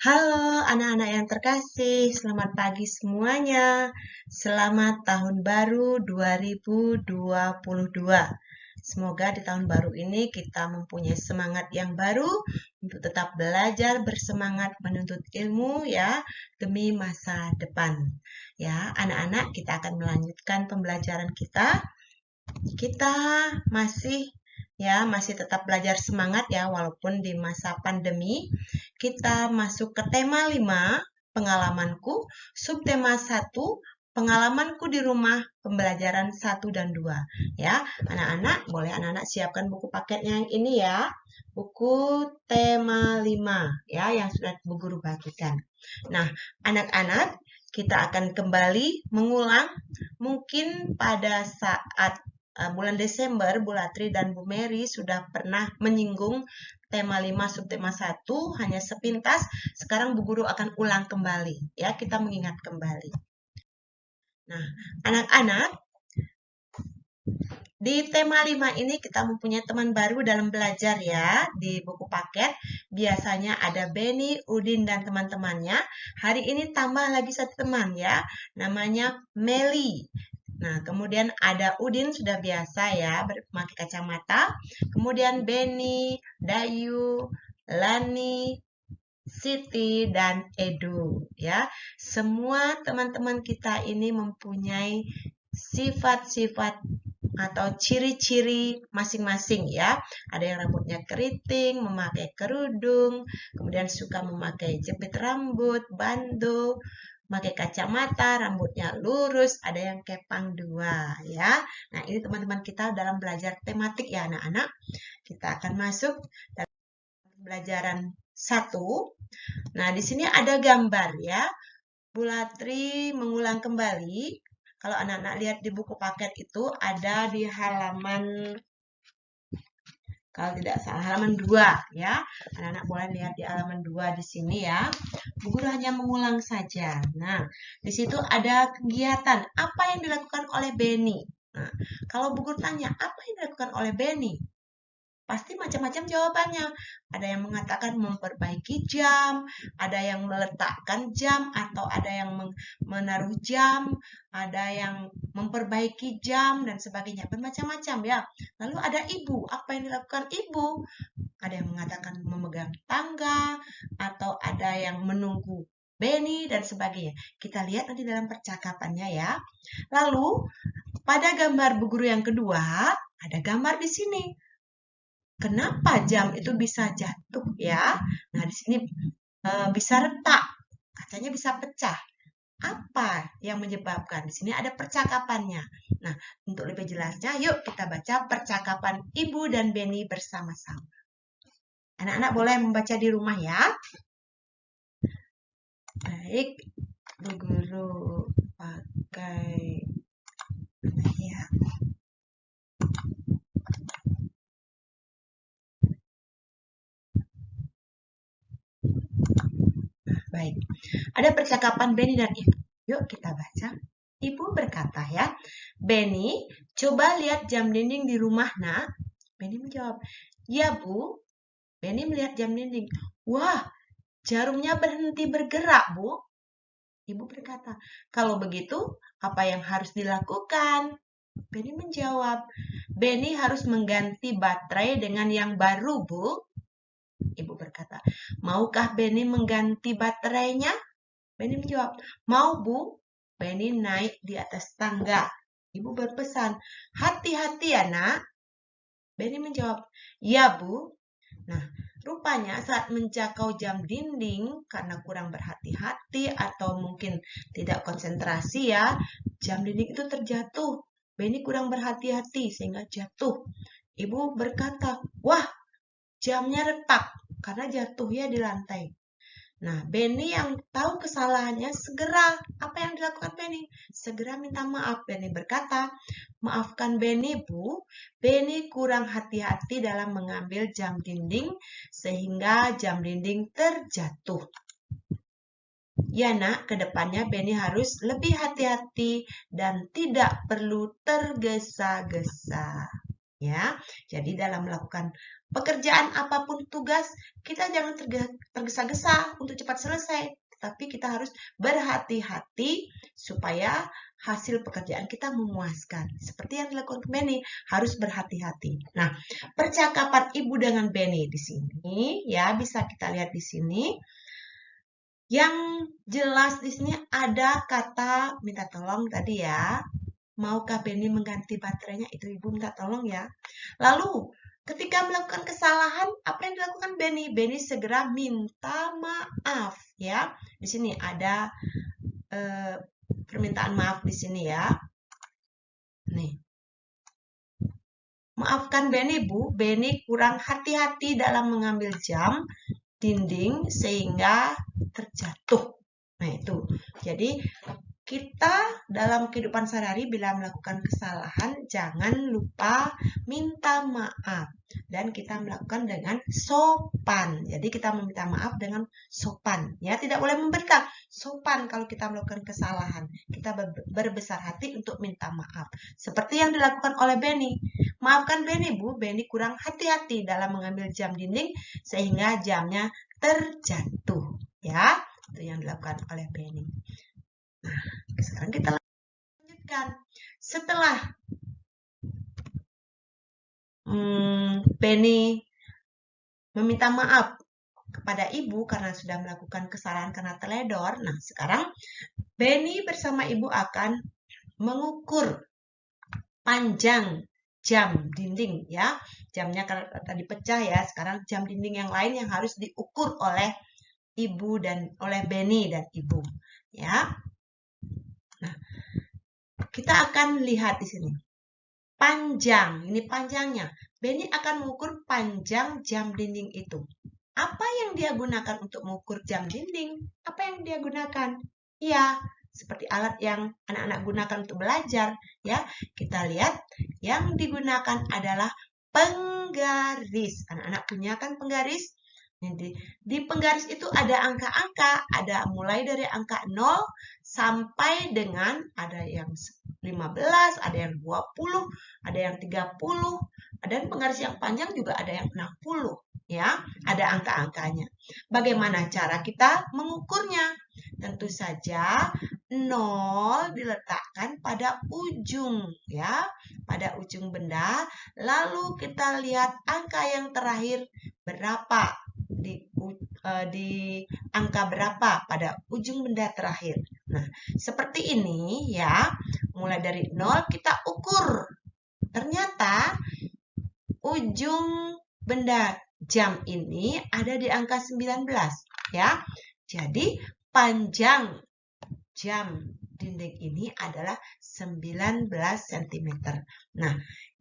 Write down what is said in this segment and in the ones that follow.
Halo anak-anak yang terkasih, selamat pagi semuanya. Selamat tahun baru 2022. Semoga di tahun baru ini kita mempunyai semangat yang baru untuk tetap belajar bersemangat menuntut ilmu ya demi masa depan. Ya, anak-anak kita akan melanjutkan pembelajaran kita. Kita masih tetap belajar semangat ya walaupun di masa pandemi. Kita masuk ke tema 5, pengalamanku, subtema 1, pengalamanku di rumah, pembelajaran 1 dan 2. Ya, anak-anak, boleh anak-anak siapkan buku paketnya yang ini ya. Buku tema 5 ya yang sudah Bu Guru bagikan. Nah, anak-anak, kita akan kembali mengulang mungkin pada saat bulan Desember, Bu Latri dan Bu Mary sudah pernah menyinggung tema 5 subtema 1 hanya sepintas. Sekarang Bu Guru akan ulang kembali ya, kita mengingat kembali. Nah, anak-anak, di tema 5 ini kita mempunyai teman baru dalam belajar ya di buku paket. Biasanya ada Benny, Udin dan teman-temannya. Hari ini tambah lagi satu teman ya, namanya Meli. Nah, kemudian ada Udin sudah biasa ya memakai kacamata. Kemudian Benny, Dayu, Lani, Siti, dan Edu ya. Semua teman-teman kita ini mempunyai sifat-sifat atau ciri-ciri masing-masing ya. Ada yang rambutnya keriting, memakai kerudung, kemudian suka memakai jepit rambut, bando, pakai kacamata, rambutnya lurus, ada yang kepang dua ya. Nah, ini teman-teman kita dalam belajar tematik ya anak-anak. Kita akan masuk dalam pembelajaran 1. Nah, di sini ada gambar ya. Bu Latri mengulang kembali. Kalau anak-anak lihat di buku paket itu ada di halaman, kalau tidak salah halaman 2 ya. Anak-anak boleh lihat di halaman 2 di sini ya. Bu Guru hanya mengulang saja. Nah, di situ ada kegiatan apa yang dilakukan oleh Benny. Nah, kalau Bu Guru tanya apa yang dilakukan oleh Benny, pasti macam-macam jawabannya. Ada yang mengatakan memperbaiki jam, ada yang meletakkan jam, atau ada yang menaruh jam, ada yang memperbaiki jam, dan sebagainya. Bermacam-macam ya. Lalu ada ibu. Apa yang dilakukan ibu? Ada yang mengatakan memegang tangga, atau ada yang menunggu Benny, dan sebagainya. Kita lihat nanti dalam percakapannya ya. Lalu, pada gambar Bu Guru yang kedua, ada gambar di sini. Kenapa jam itu bisa jatuh ya? Nah, di sini bisa retak, kacanya bisa pecah. Apa yang menyebabkan? Di sini ada percakapannya. Nah, untuk lebih jelasnya, yuk kita baca percakapan Ibu dan Benny bersama-sama. Anak-anak boleh membaca di rumah ya. Baik, Bu Guru pakai ya. Baik, ada percakapan Benny dan Ibu. Yuk kita baca. Ibu berkata ya, Benny, coba lihat jam dinding di rumah nak. Benny menjawab, ya Bu. Benny melihat jam dinding. Wah, jarumnya berhenti bergerak Bu. Ibu berkata, kalau begitu apa yang harus dilakukan? Benny menjawab, Benny harus mengganti baterai dengan yang baru Bu. Ibu berkata, maukah Benny mengganti baterainya? Benny menjawab, mau Bu. Benny naik di atas tangga. Ibu berpesan, hati-hati ya nak. Benny menjawab, ya Bu. Nah, rupanya saat menjangkau jam dinding, karena kurang berhati-hati atau mungkin tidak konsentrasi ya, jam dinding itu terjatuh. Benny kurang berhati-hati sehingga jatuh. Ibu berkata, wah, jamnya retak karena jatuh ya di lantai. Nah, Benny yang tahu kesalahannya segera, apa yang dilakukan Benny? Segera minta maaf. Benny berkata, maafkan Benny Bu, Benny kurang hati-hati dalam mengambil jam dinding sehingga jam dinding terjatuh. Ya nak, kedepannya Benny harus lebih hati-hati dan tidak perlu tergesa-gesa. Ya, jadi dalam melakukan pekerjaan apapun tugas, kita jangan tergesa-gesa untuk cepat selesai, tetapi kita harus berhati-hati supaya hasil pekerjaan kita memuaskan. Seperti yang dilakukan Benny, harus berhati-hati. Nah, percakapan ibu dengan Benny di sini, ya bisa kita lihat di sini. Yang jelas di sini ada kata minta tolong tadi ya. Maukah Benny mengganti baterainya? Itu ibu minta tolong ya. Lalu ketika melakukan kesalahan, apa yang dilakukan Benny? Benny segera minta maaf ya. Di sini ada permintaan maaf di sini ya. Nih. Maafkan Benny, Bu. Benny kurang hati-hati dalam mengambil jam dinding sehingga terjatuh. Nah, itu. Jadi kita dalam kehidupan sehari-hari bila melakukan kesalahan jangan lupa minta maaf dan kita melakukan dengan sopan. Jadi kita meminta maaf dengan sopan ya, tidak boleh membentak. Sopan kalau kita melakukan kesalahan. Kita berbesar hati untuk minta maaf. Seperti yang dilakukan oleh Benny. Maafkan Benny, Bu. Benny kurang hati-hati dalam mengambil jam dinding sehingga jamnya terjatuh ya. Itu yang dilakukan oleh Benny. Nah, sekarang kita lanjutkan. Setelah Benny meminta maaf kepada ibu karena sudah melakukan kesalahan karena teledor. Nah, sekarang Benny bersama ibu akan mengukur panjang jam dinding ya. Jamnya tadi pecah ya. Sekarang jam dinding yang lain yang harus diukur oleh ibu dan oleh Benny dan ibu ya. Nah, kita akan lihat di sini. Panjang, ini panjangnya. Benny akan mengukur panjang jam dinding itu. Apa yang dia gunakan untuk mengukur jam dinding? Apa yang dia gunakan? Ya, seperti alat yang anak-anak gunakan untuk belajar. Ya, kita lihat yang digunakan adalah penggaris. Anak-anak punya kan penggaris? Di penggaris itu ada angka-angka, ada mulai dari angka 0 sampai dengan ada yang 15, ada yang 20, ada yang 30, dan penggaris yang panjang juga ada yang 60 ya, ada angka-angkanya. Bagaimana cara kita mengukurnya? Tentu saja 0 diletakkan pada ujung ya, pada ujung benda, lalu kita lihat angka yang terakhir berapa di angka berapa pada ujung benda terakhir. Nah, seperti ini ya. Mulai dari 0 kita ukur. Ternyata ujung benda jam ini ada di angka 19 ya. Jadi panjang jam dinding ini adalah 19 cm. Nah,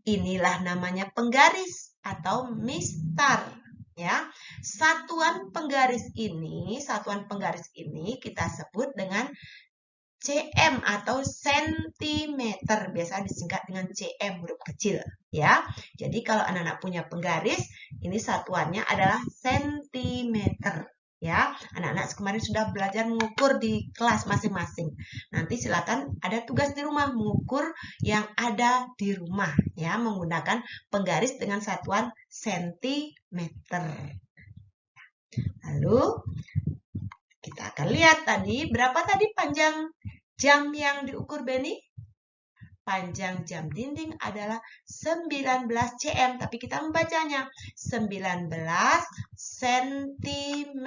inilah namanya penggaris atau mistar. Ya, satuan penggaris ini kita sebut dengan cm atau sentimeter, biasa disingkat dengan cm huruf kecil ya. Jadi kalau anak-anak punya penggaris, ini satuannya adalah sentimeter ya. Anak-anak kemarin sudah belajar mengukur di kelas masing-masing. Nanti silakan ada tugas di rumah mengukur yang ada di rumah ya, menggunakan penggaris dengan satuan sentimeter. Lalu kita akan lihat tadi berapa tadi panjang jam yang diukur Benny? Panjang jam dinding adalah 19 cm, tapi kita membacanya 19 cm.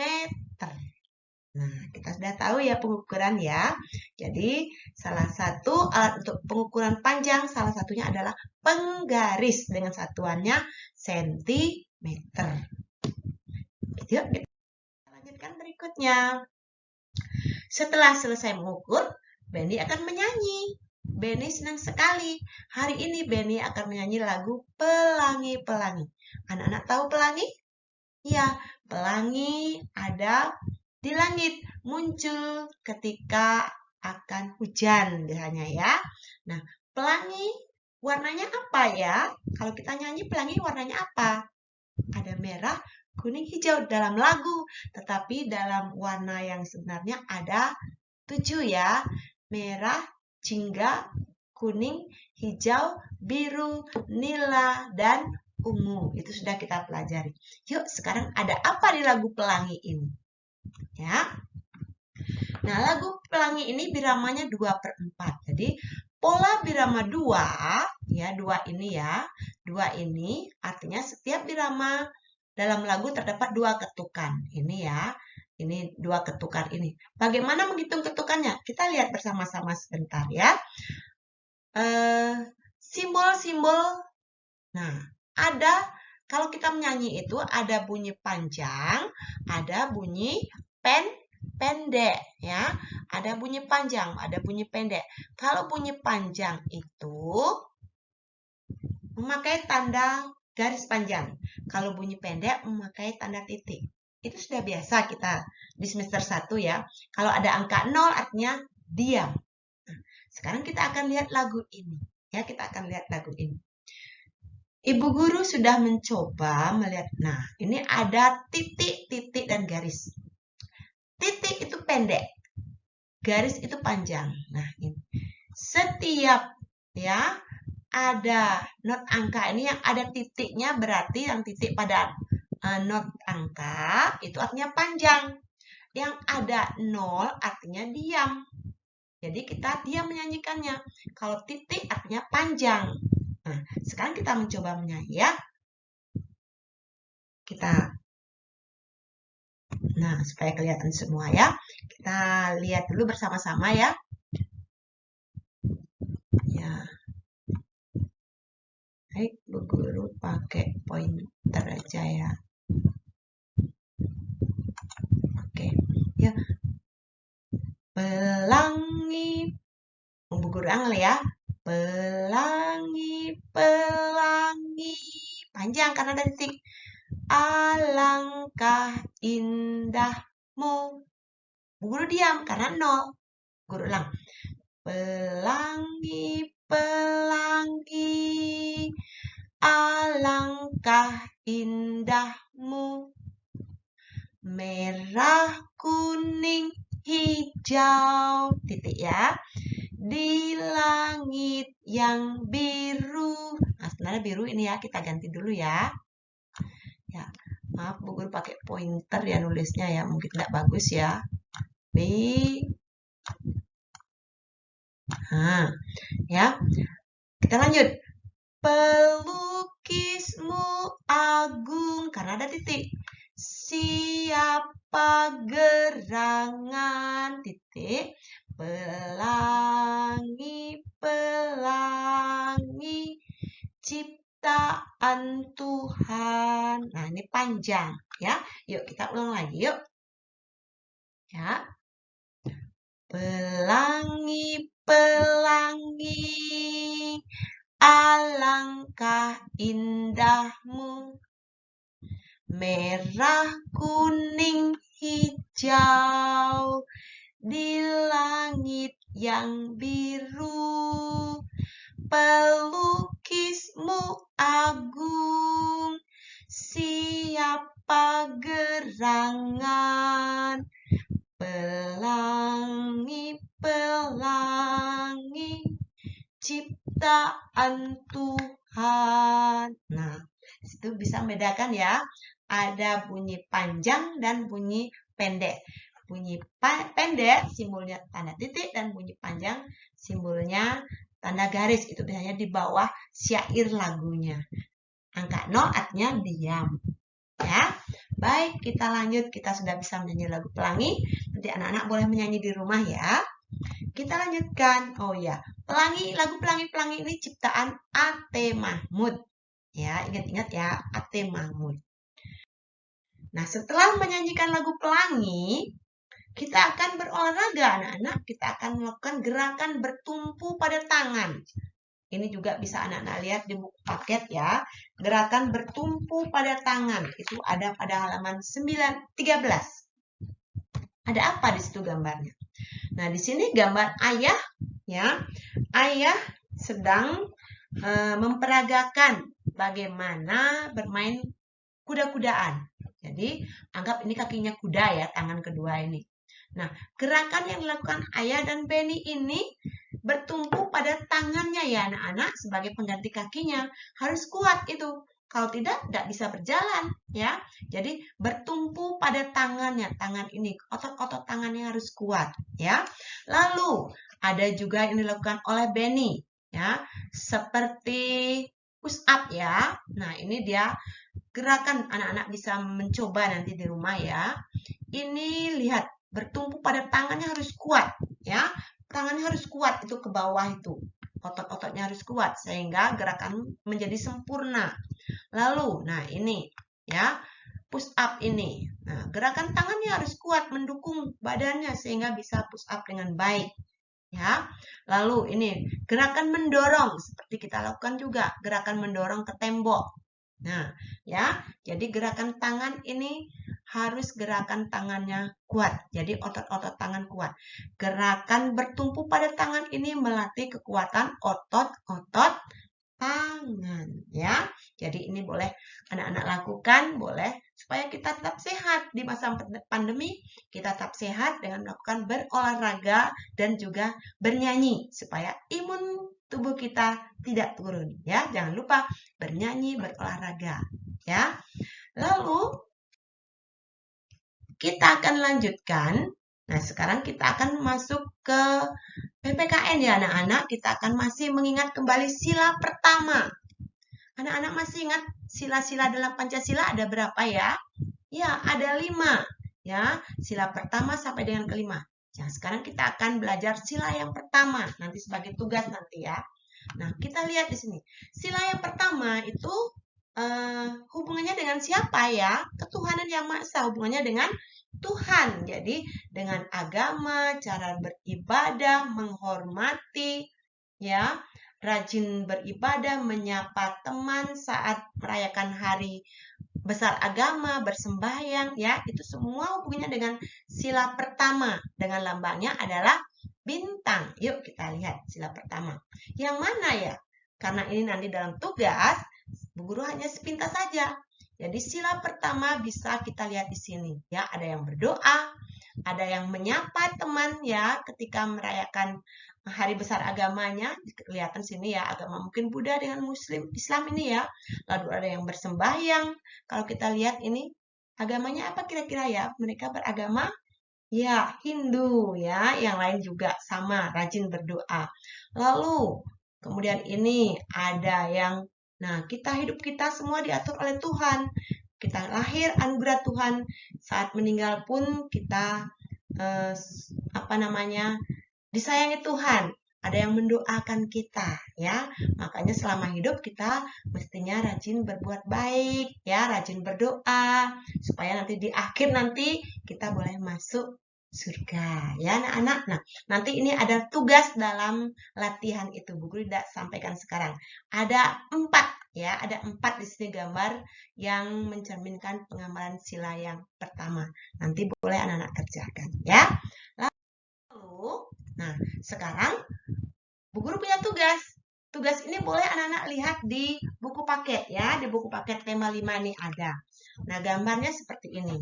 Nah, kita sudah tahu ya pengukuran ya. Jadi, salah satu alat untuk pengukuran panjang, salah satunya adalah penggaris dengan satuannya sentimeter. Yuk, kita lanjutkan berikutnya. Setelah selesai mengukur, Benny akan menyanyi. Benny senang sekali. Hari ini Benny akan menyanyi lagu Pelangi-Pelangi. Anak-anak tahu pelangi? Ya, pelangi ada di langit, muncul ketika akan hujan biasanya ya. Nah, pelangi warnanya apa ya? Kalau kita nyanyi pelangi warnanya apa? Ada merah, kuning, hijau dalam lagu. Tetapi dalam warna yang sebenarnya ada 7 ya. Merah, jingga, kuning, hijau, biru, nila, dan ungu. Itu sudah kita pelajari. Yuk, sekarang ada apa di lagu pelangi ini? Ya. Nah, lagu pelangi ini biramanya 2/4. Jadi, pola birama 2, ya, 2 ini ya. 2 ini artinya setiap birama dalam lagu terdapat 2 ketukan. Ini ya. Ini 2 ketukan ini. Bagaimana menghitung ketukannya? Kita lihat bersama-sama sebentar ya. Simbol-simbol. Nah, ada kalau kita menyanyi itu ada bunyi panjang, ada bunyi pendek ya. Ada bunyi panjang, ada bunyi pendek. Kalau bunyi panjang itu memakai tanda garis panjang. Kalau bunyi pendek memakai tanda titik. Itu sudah biasa kita di semester 1 ya. Kalau ada angka 0 artinya diam. Nah, sekarang kita akan lihat lagu ini. Ya, kita akan lihat lagu ini. Ibu guru sudah mencoba melihat. Nah, ini ada titik, titik, dan garis. Titik itu pendek. Garis itu panjang. Nah, ini. Setiap ya ada not angka ini yang ada titiknya berarti yang titik pada not angka itu artinya panjang. Yang ada 0 artinya diam. Jadi kita diam menyanyikannya. Kalau titik artinya panjang. Nah, sekarang kita mencoba menyanyi ya. Nah, supaya kelihatan semua ya. Kita lihat dulu bersama-sama ya. Ya. Baik, Bu Guru pakai pointer aja ya. Oke, ya. Pelangi. Bu Guru angel ya. Pelangi, pelangi. Panjang karena ada titik. Alangkah indahmu. Bu Guru diam karena 0. Guru ulang. Pelangi, pelangi. Alangkah indahmu. Merah, kuning, hijau. Titik ya. Di langit yang biru. Nah, sebenarnya biru ini ya, kita ganti dulu ya. Ya, maaf Bu Guru pakai pointer ya nulisnya ya, mungkin tidak bagus ya. Nah, ya. Kita lanjut. Pelukismu agung karena ada titik. Siapa gerangan titik. Pelangi, pelangi, ciptaan Tuhan. Nah, ini panjang ya. Yuk kita ulang lagi yuk. Ya. Pelangi, pelangi, alangkah indahmu. Merah, kuning, hijau, di langit yang biru. Pelukismu agung, siapa gerangan. Pelangi, pelangi, ciptaan Tuhan. Nah, itu bisa membedakan ya. Ada bunyi panjang dan bunyi pendek. Bunyi pendek simbolnya tanda titik dan bunyi panjang simbolnya tanda garis. Itu biasanya di bawah syair lagunya. Angka 0 artinya diam. Ya. Baik, kita lanjut. Kita sudah bisa menyanyi lagu pelangi. Nanti anak-anak boleh menyanyi di rumah ya. Kita lanjutkan. Oh ya, pelangi, lagu pelangi-pelangi ini ciptaan A.T. Mahmud. Ya, ingat-ingat ya, A.T. Mahmud. Nah, setelah menyanyikan lagu pelangi, kita akan berolahraga anak-anak. Kita akan melakukan gerakan bertumpu pada tangan. Ini juga bisa anak-anak lihat di buku paket ya. Gerakan bertumpu pada tangan. Itu ada pada halaman 13. Ada apa di situ gambarnya? Nah, di sini gambar ayah ya. Ayah sedang memperagakan bagaimana bermain kuda-kudaan. Jadi, anggap ini kakinya kuda ya, tangan kedua ini. Nah, gerakan yang dilakukan Ayah dan Benny ini bertumpu pada tangannya ya anak-anak sebagai pengganti kakinya. Harus kuat itu. Kalau tidak bisa berjalan ya. Jadi bertumpu pada tangannya, tangan ini, otot-otot tangannya harus kuat ya. Lalu ada juga yang dilakukan oleh Benny ya, seperti push up ya. Nah, ini dia gerakan anak-anak bisa mencoba nanti di rumah ya. Ini lihat, bertumpu pada tangannya harus kuat ya. Tangannya harus kuat itu ke bawah itu. Otot-ototnya harus kuat sehingga gerakan menjadi sempurna. Lalu, nah ini ya, push up ini. Nah, gerakan tangannya harus kuat mendukung badannya sehingga bisa push up dengan baik. Ya. Lalu ini gerakan mendorong seperti kita lakukan juga, gerakan mendorong ke tembok. Nah, ya. Jadi gerakan tangan ini harus gerakan tangannya kuat. Jadi otot-otot tangan kuat. Gerakan bertumpu pada tangan ini melatih kekuatan otot-otot tangan ya. Jadi ini boleh anak-anak lakukan, boleh supaya kita tetap sehat di masa pandemi. Kita tetap sehat dengan melakukan berolahraga dan juga bernyanyi supaya imun tubuh kita tidak turun ya. Jangan lupa bernyanyi, berolahraga ya. Lalu kita akan lanjutkan. Nah, sekarang kita akan masuk ke PPKN ya anak-anak. Kita akan masih mengingat kembali sila pertama. Anak-anak masih ingat sila-sila dalam Pancasila ada berapa ya? Ya, ada 5. Ya, sila pertama sampai dengan kelima. Nah, sekarang kita akan belajar sila yang pertama. Nanti sebagai tugas nanti ya. Nah, kita lihat di sini. Sila yang pertama itu hubungannya dengan siapa ya? Ketuhanan yang Maha Esa, hubungannya dengan Tuhan. Jadi, dengan agama, cara beribadah, menghormati, ya, rajin beribadah, menyapa teman saat merayakan hari besar agama, bersembahyang, ya, itu semua hubungannya dengan sila pertama. Dengan lambangnya adalah bintang. Yuk kita lihat sila pertama. Yang mana ya? Karena ini nanti dalam tugas, Bu Guru hanya sepintas saja. Jadi sila pertama bisa kita lihat di sini, ya, ada yang berdoa, ada yang menyapa teman ya ketika merayakan hari besar agamanya, kelihatan sini ya, agama mungkin Buddha dengan Muslim, Islam ini ya. Lalu ada yang bersembahyang. Kalau kita lihat ini agamanya apa kira-kira ya? Mereka beragama ya Hindu ya, yang lain juga sama, rajin berdoa. Lalu kemudian ini ada yang hidup kita semua diatur oleh Tuhan. Kita lahir anugerah Tuhan, saat meninggal pun kita disayangi Tuhan. Ada yang mendoakan kita ya. Makanya selama hidup kita mestinya rajin berbuat baik ya, rajin berdoa supaya nanti di akhir nanti kita boleh masuk surga ya anak-anak. Nah, nanti ini ada tugas dalam latihan itu. Bu Guru tidak sampaikan sekarang. Ada 4 ya, ada 4 di sini gambar yang mencerminkan pengamalan sila yang pertama. Nanti boleh anak-anak kerjakan ya. Lalu, sekarang Bu Guru punya tugas. Tugas ini boleh anak-anak lihat di buku paket ya, di buku paket tema 5 ini ada. Nah, gambarnya seperti ini.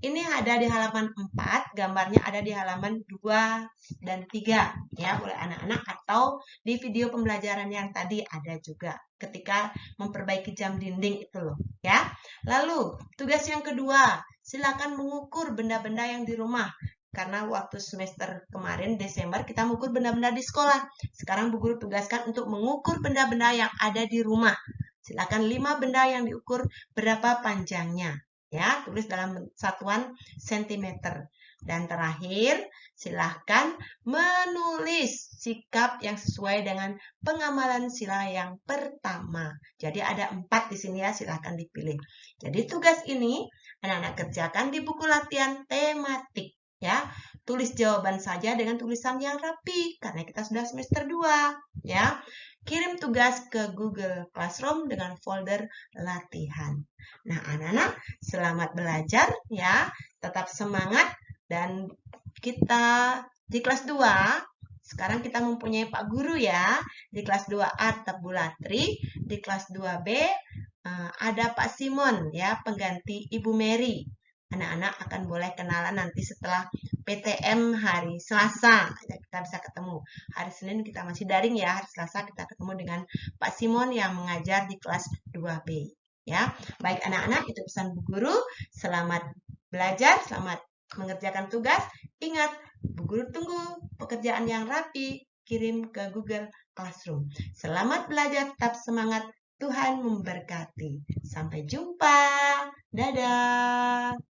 Ini ada di halaman 4, gambarnya ada di halaman 2 dan 3. Ya, boleh anak-anak atau di video pembelajaran yang tadi ada juga ketika memperbaiki jam dinding itu loh, ya. Lalu, tugas yang kedua, silakan mengukur benda-benda yang di rumah. Karena waktu semester kemarin Desember kita mengukur benda-benda di sekolah. Sekarang Bu Guru tugaskan untuk mengukur benda-benda yang ada di rumah. Silakan 5 benda yang diukur berapa panjangnya. Ya, tulis dalam satuan sentimeter. Dan terakhir, silakan menulis sikap yang sesuai dengan pengamalan sila yang pertama. Jadi ada 4 di sini ya, silakan dipilih. Jadi tugas ini anak-anak kerjakan di buku latihan tematik. Ya, tulis jawaban saja dengan tulisan yang rapi karena kita sudah semester 2 ya. Kirim tugas ke Google Classroom dengan folder latihan. Nah, anak-anak selamat belajar ya. Tetap semangat dan kita di kelas 2 sekarang kita mempunyai Pak Guru ya. Di kelas 2A tetap Bu Latri, di kelas 2B ada Pak Simon ya, pengganti Ibu Mary. Anak-anak akan boleh kenalan nanti setelah PTM hari Selasa. Kita bisa ketemu. Hari Senin kita masih daring ya. Hari Selasa kita ketemu dengan Pak Simon yang mengajar di kelas 2B. Ya, baik anak-anak, itu pesan Bu Guru. Selamat belajar, selamat mengerjakan tugas. Ingat, Bu Guru tunggu pekerjaan yang rapi. Kirim ke Google Classroom. Selamat belajar, tetap semangat. Tuhan memberkati. Sampai jumpa. Dadah.